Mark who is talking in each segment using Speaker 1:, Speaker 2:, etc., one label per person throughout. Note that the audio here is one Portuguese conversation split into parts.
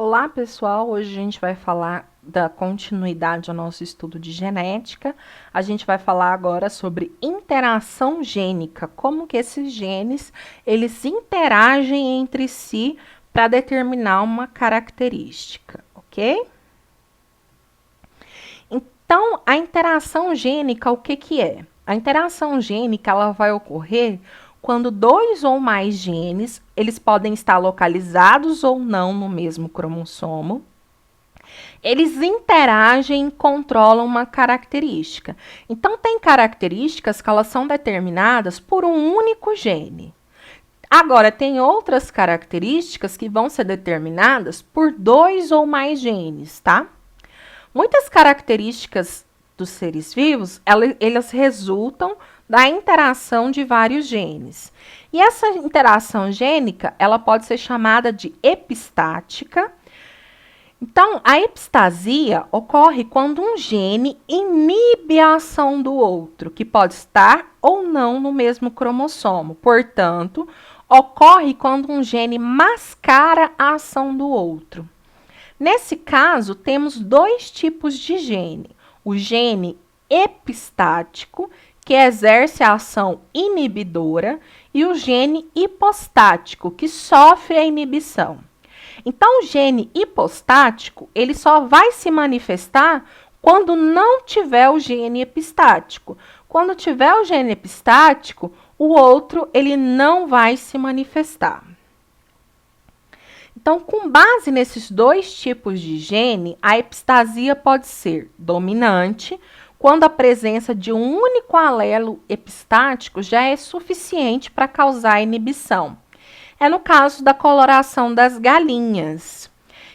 Speaker 1: Olá, pessoal! Hoje a gente vai falar da continuidade ao nosso estudo de genética. A gente vai falar agora sobre interação gênica, como que esses genes, eles interagem entre si para determinar uma característica, ok? Então, a interação gênica, o que que é? A interação gênica, ela vai ocorrer quando dois ou mais genes, eles podem estar localizados ou não no mesmo cromossomo. Eles interagem e controlam uma característica. Então, tem características que elas são determinadas por um único gene. Agora, tem outras características que vão ser determinadas por dois ou mais genes, tá? Muitas características dos seres vivos, elas resultam da interação de vários genes. E essa interação gênica, ela pode ser chamada de epistática. Então, a epistasia ocorre quando um gene inibe a ação do outro, que pode estar ou não no mesmo cromossomo. Portanto, ocorre quando um gene mascara a ação do outro. Nesse caso, temos dois tipos de gene. O gene epistático, que exerce a ação inibidora, e o gene hipostático, que sofre a inibição. Então, o gene hipostático, ele só vai se manifestar quando não tiver o gene epistático. Quando tiver o gene epistático, o outro, ele não vai se manifestar. Então, com base nesses dois tipos de gene, a epistasia pode ser dominante, quando a presença de um único alelo epistático já é suficiente para causar inibição. É no caso da coloração das galinhas.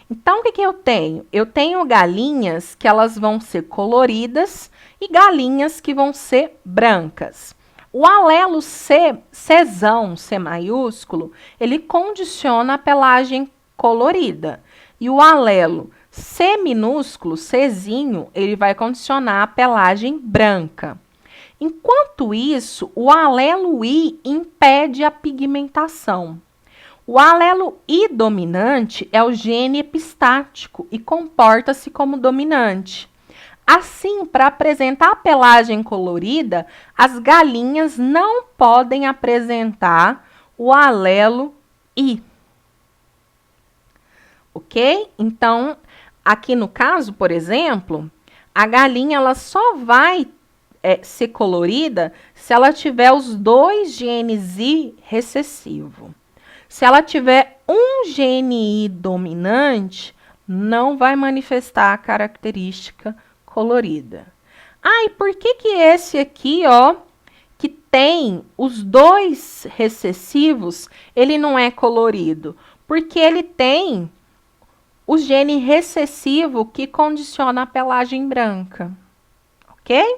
Speaker 1: Então, o que eu tenho? Eu tenho galinhas que elas vão ser coloridas e galinhas que vão ser brancas. O alelo Czão, C maiúsculo, ele condiciona a pelagem colorida. E o alelo C minúsculo, Czinho, ele vai condicionar a pelagem branca. Enquanto isso, o alelo I impede a pigmentação. O alelo I dominante é o gene epistático e comporta-se como dominante. Assim, para apresentar a pelagem colorida, as galinhas não podem apresentar o alelo I. Ok? Então, aqui no caso, por exemplo, a galinha ela só vai ser colorida se ela tiver os dois genes I recessivo. Se ela tiver um gene I dominante, não vai manifestar a característica colorida. Ah, e por que que esse aqui, ó, que tem os dois recessivos, ele não é colorido? Porque ele tem o gene recessivo que condiciona a pelagem branca, ok?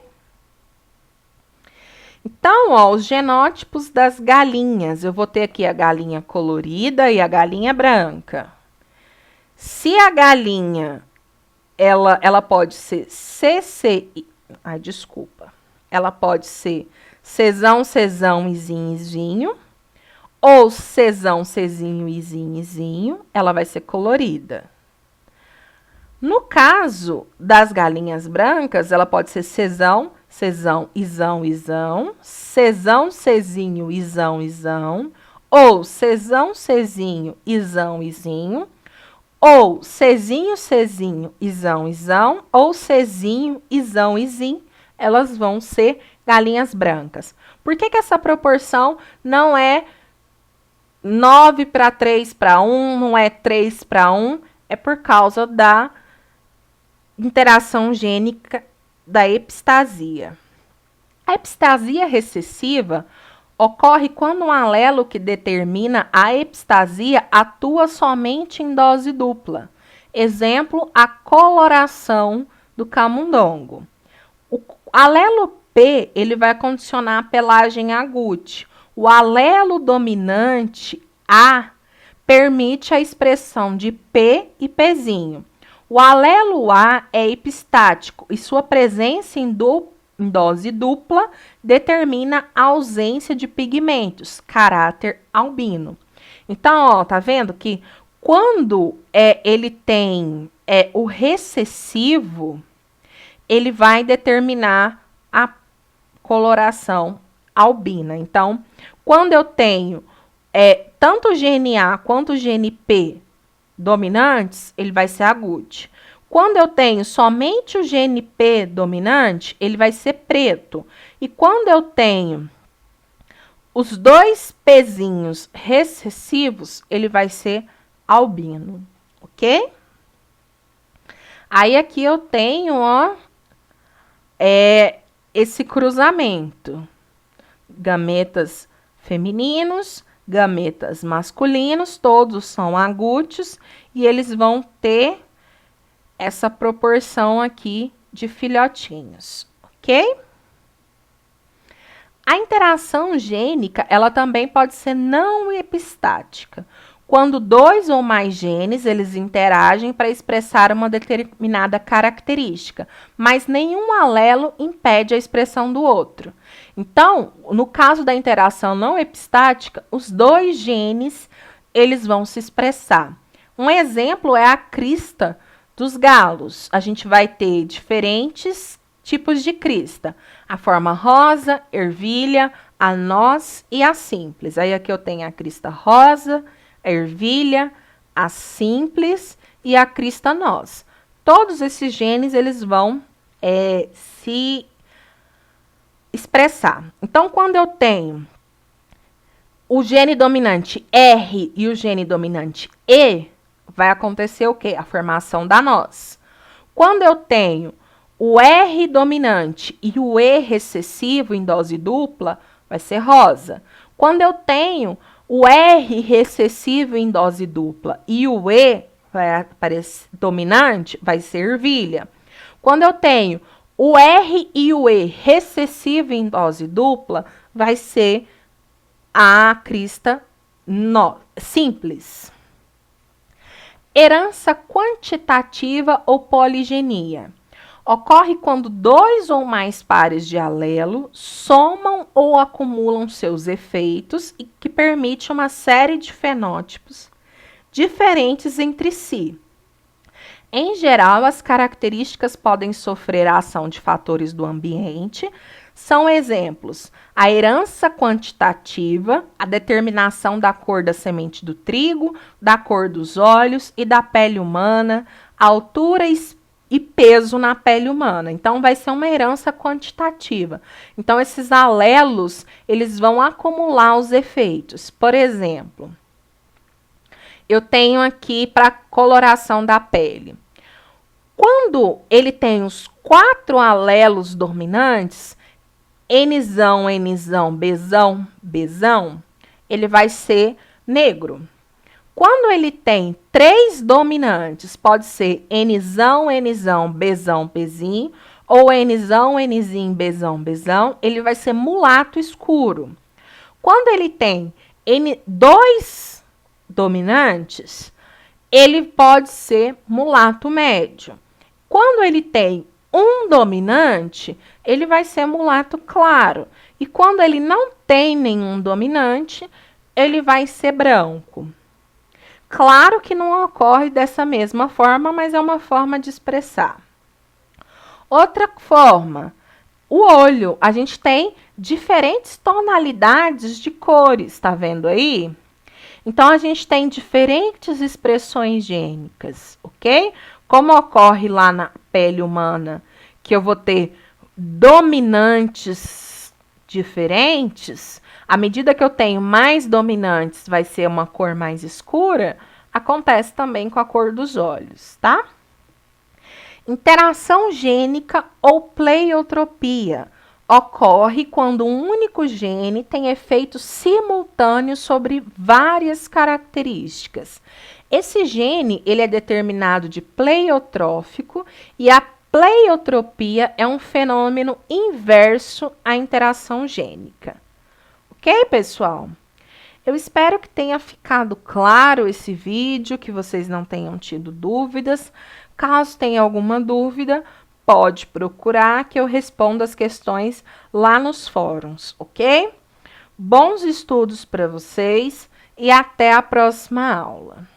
Speaker 1: Então, ó, os genótipos das galinhas. Eu vou ter aqui a galinha colorida e a galinha branca. Se a galinha, ela pode ser ela pode ser Czão, Izinho, Izinho. Ou Czão, Czinho, Izinho, Izinho. Ela vai ser colorida. No caso das galinhas brancas, ela pode ser Czão, Izão, Izão, Czão, Czinho, Izão, Izão, ou Czão, Czinho, Izão, Izinho, ou Czinho, Izão, Izão, ou Czinho, Izão, Izim, elas vão ser galinhas brancas. Por que que essa proporção não é 9:3:1, não é 3:1? É por causa da interação gênica da epistasia. A epistasia recessiva ocorre quando um alelo que determina a epistasia atua somente em dose dupla. Exemplo, a coloração do camundongo. O alelo P, ele vai condicionar a pelagem agúti. O alelo dominante A permite a expressão de P e Pzinho. O alelo A é epistático e sua presença em dose dupla determina a ausência de pigmentos, caráter albino. Então, ó, tá vendo que Quando ele tem o recessivo, ele vai determinar a coloração albina. Então, quando eu tenho tanto o gene A quanto o gene P dominantes, ele vai ser agude. Quando eu tenho somente o gene P dominante, ele vai ser preto. E quando eu tenho os dois Pzinhos recessivos, ele vai ser albino, ok? Aí aqui eu tenho, ó, esse cruzamento. Gametas femininos, gametas masculinos, todos são agúteos e eles vão ter essa proporção aqui de filhotinhos, ok? A interação gênica, ela também pode ser não epistática, quando dois ou mais genes eles interagem para expressar uma determinada característica, mas nenhum alelo impede a expressão do outro. Então, no caso da interação não epistática, os dois genes eles vão se expressar. Um exemplo é a crista dos galos. A gente vai ter diferentes tipos de crista. A forma rosa, ervilha, a noz e a simples. Aí aqui eu tenho a crista rosa, a ervilha, a simples e a crista noz. Todos esses genes eles vão se expressar. Então, quando eu tenho o gene dominante R e o gene dominante E, vai acontecer o quê? A formação da noz. Quando eu tenho o R dominante e o E recessivo em dose dupla, vai ser rosa. Quando eu tenho o R recessivo em dose dupla e o E vai aparecer dominante, vai ser ervilha. Quando eu tenho o R e o E recessivo em dose dupla, vai ser a crista simples. Herança quantitativa ou poligenia. Ocorre quando dois ou mais pares de alelo somam ou acumulam seus efeitos e que permite uma série de fenótipos diferentes entre si. Em geral, as características podem sofrer a ação de fatores do ambiente. São exemplos: a herança quantitativa, a determinação da cor da semente do trigo, da cor dos olhos e da pele humana, a altura e peso na pele humana. Então, vai ser uma herança quantitativa. Então, esses alelos, eles vão acumular os efeitos. Por exemplo, eu tenho aqui para coloração da pele. Quando ele tem os 4 alelos dominantes, Nzão, Nzão, Bzão, Bzão, ele vai ser negro. Quando ele tem 3 dominantes, pode ser Nzão, Nzão, Bzão, Bzinho, ou Nzão, Nzinho, Bzão, Bzão, ele vai ser mulato escuro. Quando ele tem 2 dominantes, ele pode ser mulato médio. Quando ele tem 1 dominante, ele vai ser mulato claro. E quando ele não tem nenhum dominante, ele vai ser branco. Claro que não ocorre dessa mesma forma, mas é uma forma de expressar. Outra forma, o olho. A gente tem diferentes tonalidades de cores, tá vendo aí? Então, a gente tem diferentes expressões gênicas, ok? Como ocorre lá na pele humana, que eu vou ter dominantes diferentes, à medida que eu tenho mais dominantes, vai ser uma cor mais escura, acontece também com a cor dos olhos, tá? Interação gênica ou pleiotropia ocorre quando um único gene tem efeitos simultâneos sobre várias características. Esse gene ele é determinado de pleiotrófico e a pleiotropia é um fenômeno inverso à interação gênica. Ok, pessoal? Eu espero que tenha ficado claro esse vídeo, que vocês não tenham tido dúvidas. Caso tenha alguma dúvida, pode procurar que eu respondo as questões lá nos fóruns, ok? Bons estudos para vocês e até a próxima aula.